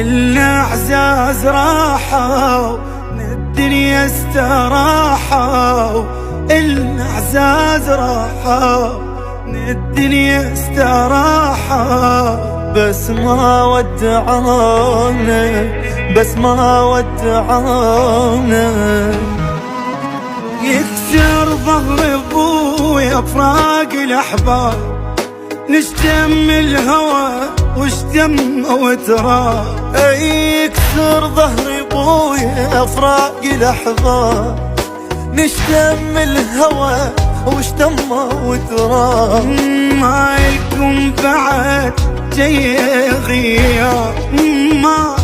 الأعزاز راحوا من الدنيا استراحوا، الأعزاز راحوا من الدنيا استراحوا، بس ما ودعونا، بس ما ودعونا. يكسر ظهر ابويا فراق الاحباب، نشتم الهوى واشتم وتراب. يكسر ظهر ابويا فراق الاحباب، نشتم الهوى واشتم وتراب. ما لكم بعد جاي غياب، ما